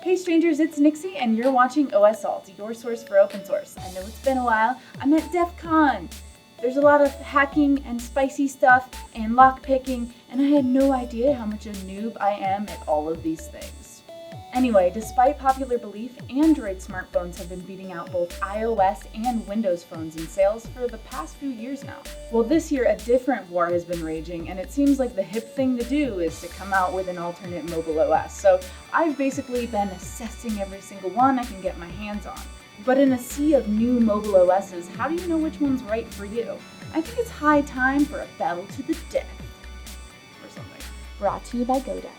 Hey strangers, it's Nixie and you're watching OS Alt, your source for open source. I know it's been a while. I'm at DEF CON. There's a lot of hacking and spicy stuff and lockpicking, and I had no idea how much a noob I am at all of these things. Anyway, despite popular belief, Android smartphones have been beating out both iOS and Windows phones in sales for the past few years now. Well, this year a different war has been raging, and it seems like the hip thing to do is to come out with an alternate mobile OS. So I've basically been assessing every single one I can get my hands on. But in a sea of new mobile OSs, how do you know which one's right for you? I think it's high time for a battle to the death, or something. Brought to you by GoDaddy.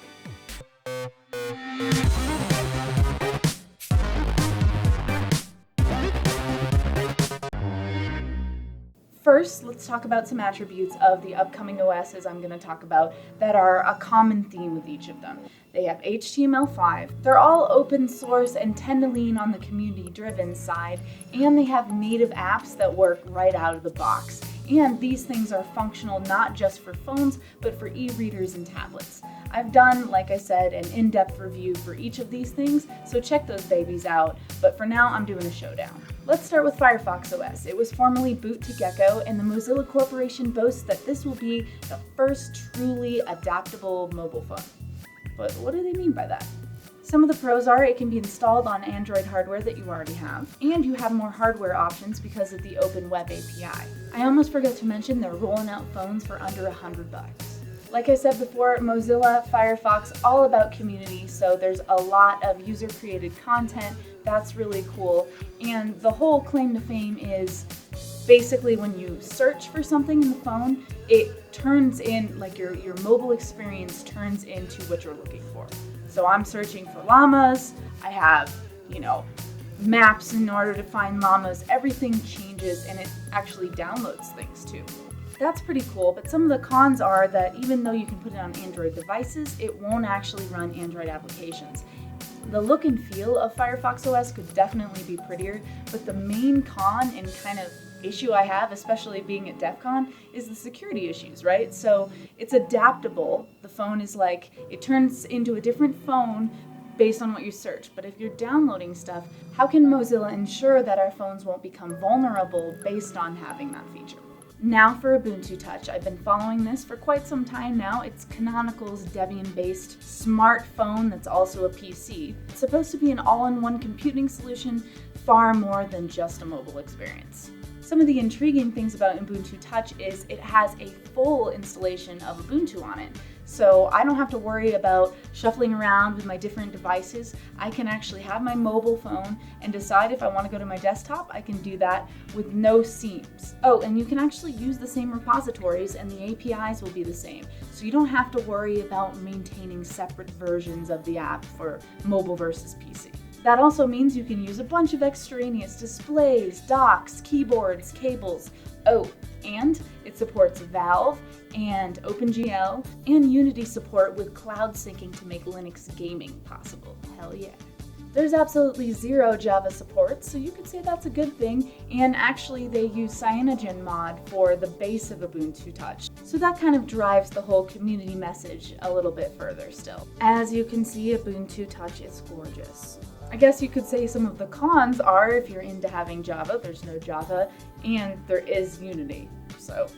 First, let's talk about some attributes of the upcoming OSs I'm going to talk about that are a common theme with each of them. They have HTML5, they're all open source and tend to lean on the community-driven side, and they have native apps that work right out of the box. And these things are functional not just for phones, but for e-readers and tablets. I've done, like I said, an in-depth review for each of these things, so check those babies out, but for now I'm doing a showdown. Let's start with Firefox Os. It was formerly boot to Gecko, and the Mozilla Corporation boasts that this will be the first truly adaptable mobile phone. But what do they mean by that? Some of the pros are it can be installed on Android hardware that you already have, and you have more hardware options because of the Open Web API. I almost forgot to mention they're rolling out phones for under $100. Like I said before, Mozilla, Firefox, all about community, so there's a lot of user-created content. That's really cool. And the whole claim to fame is basically when you search for something in the phone, it turns in, like your mobile experience turns into what you're looking for. So I'm searching for llamas, I have, maps in order to find llamas, everything changes and it actually downloads things too. That's pretty cool, but some of the cons are that even though you can put it on Android devices, it won't actually run Android applications. The look and feel of Firefox OS could definitely be prettier, but the main con and kind of issue I have, especially being at DEF CON, is the security issues, right? So it's adaptable. The phone is it turns into a different phone based on what you search. But if you're downloading stuff, how can Mozilla ensure that our phones won't become vulnerable based on having that feature? Now for Ubuntu Touch. I've been following this for quite some time now. It's Canonical's Debian-based smartphone that's also a PC. It's supposed to be an all-in-one computing solution, far more than just a mobile experience. Some of the intriguing things about Ubuntu Touch is it has a full installation of Ubuntu on it. So I don't have to worry about shuffling around with my different devices. I can actually have my mobile phone and decide if I want to go to my desktop. I can do that with no seams. Oh, and you can actually use the same repositories and the APIs will be the same. So you don't have to worry about maintaining separate versions of the app for mobile versus PC. That also means you can use a bunch of extraneous displays, docks, keyboards, cables. Oh, and it supports Valve and OpenGL and Unity support with cloud syncing to make Linux gaming possible. Hell yeah. There's absolutely zero Java support, so you could say that's a good thing, and actually they use CyanogenMod for the base of Ubuntu Touch. So that kind of drives the whole community message a little bit further still. As you can see, Ubuntu Touch is gorgeous. I guess you could say some of the cons are if you're into having Java, there's no Java, and there is Unity. So,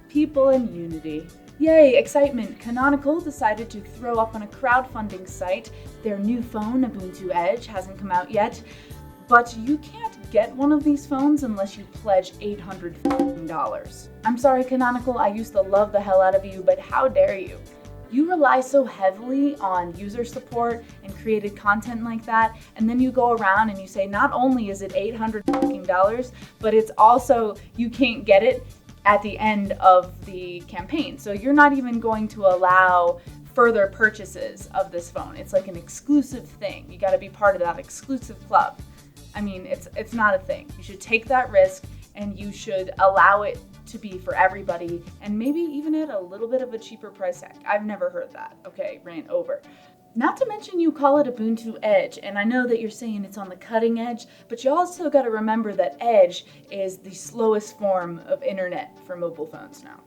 people in Unity. Yay, excitement! Canonical decided to throw up on a crowdfunding site. Their new phone, Ubuntu Edge, hasn't come out yet, but you can't get one of these phones unless you pledge $800. I'm sorry, Canonical, I used to love the hell out of you, but how dare you? You rely so heavily on user support and created content like that, and then you go around and you say not only is it $800, but it's also you can't get it at the end of the campaign. So you're not even going to allow further purchases of this phone. It's like an exclusive thing. You got to be part of that exclusive club. I mean, it's not a thing. You should take that risk and you should allow it to be for everybody, and maybe even at a little bit of a cheaper price tag. I've never heard that. Okay, rant over. Not to mention you call it Ubuntu Edge, and I know that you're saying it's on the cutting edge, but you also got to remember that Edge is the slowest form of internet for mobile phones now.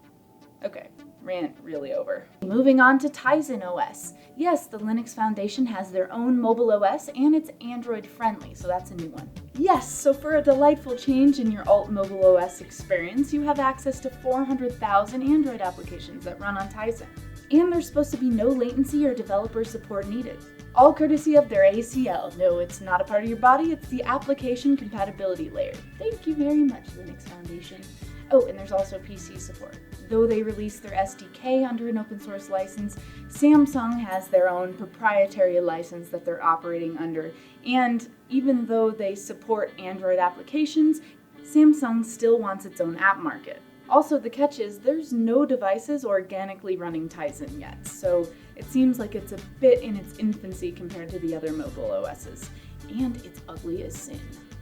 Okay, rant really over. Moving on to Tizen Os. Yes, the Linux Foundation has their own mobile OS and it's Android friendly, so that's a new one. Yes, so for a delightful change in your alt mobile OS experience, you have access to 400,000 Android applications that run on Tizen. And there's supposed to be no latency or developer support needed. All courtesy of their ACL. No, it's not a part of your body, it's the application compatibility layer. Thank you very much, Linux Foundation. Oh, and there's also PC support. Though they release their SDK under an open source license, Samsung has their own proprietary license that they're operating under. And even though they support Android applications, Samsung still wants its own app market. Also, the catch is there's no devices organically running Tizen yet, so it seems like it's a bit in its infancy compared to the other mobile OSs. And it's ugly as sin.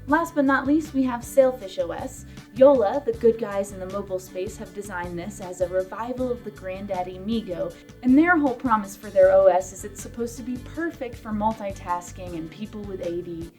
Last but not least, we have Sailfish OS. Yola, the good guys in the mobile space, have designed this as a revival of the granddaddy MeeGo, and their whole promise for their OS is it's supposed to be perfect for multitasking and people with AD.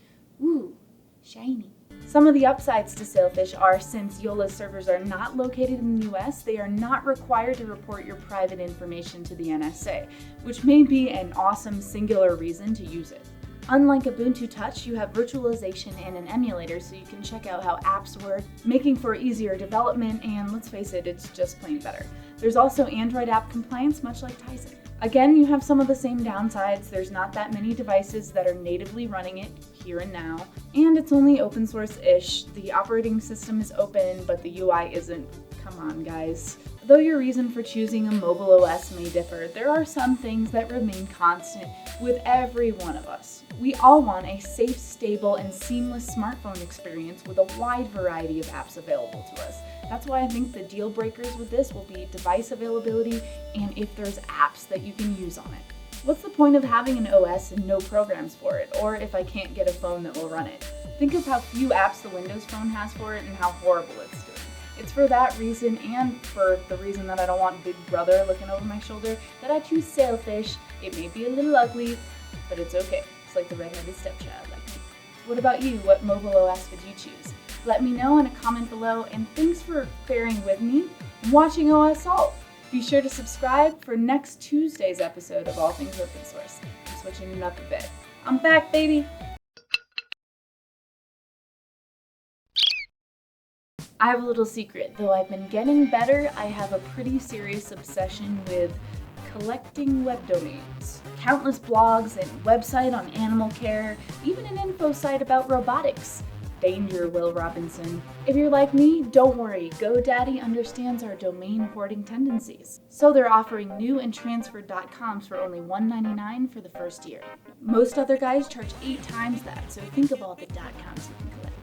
Ooh, shiny. Some of the upsides to Sailfish are, since Yola's servers are not located in the US, they are not required to report your private information to the NSA, which may be an awesome singular reason to use it. Unlike Ubuntu Touch, you have virtualization and an emulator so you can check out how apps work, making for easier development, and let's face it, it's just plain better. There's also Android app compliance, much like Tizen. Again, you have some of the same downsides. There's not that many devices that are natively running it here and now, and it's only open source-ish. The operating system is open, but the UI isn't. Come on, guys. Though your reason for choosing a mobile OS may differ, there are some things that remain constant with every one of us. We all want a safe, stable, and seamless smartphone experience with a wide variety of apps available to us. That's why I think the deal breakers with this will be device availability and if there's apps that you can use on it. What's the point of having an OS and no programs for it, or if I can't get a phone that will run it? Think of how few apps the Windows Phone has for it and how horrible it's doing. It's for that reason, and for the reason that I don't want Big Brother looking over my shoulder, that I choose Sailfish. It may be a little ugly, but it's okay. It's like the redheaded stepchild like me. What about you? What mobile OS would you choose? Let me know in a comment below, and thanks for bearing with me and watching OS Alt. Be sure to subscribe for next Tuesday's episode of All Things Open Source. I'm switching it up a bit. I'm back, baby! I have a little secret. Though I've been getting better, I have a pretty serious obsession with collecting web domains. Countless blogs and website on animal care, even an info site about robotics. Danger, Will Robinson. If you're like me, don't worry, GoDaddy understands our domain hoarding tendencies. So they're offering new and transferred .coms for only $1.99 for the first year. Most other guys charge 8 times that, so think of all the .coms you can collect.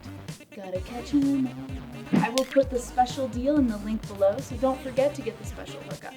Gotta catch 'em all. I will put the special deal in the link below, so don't forget to get the special hookup.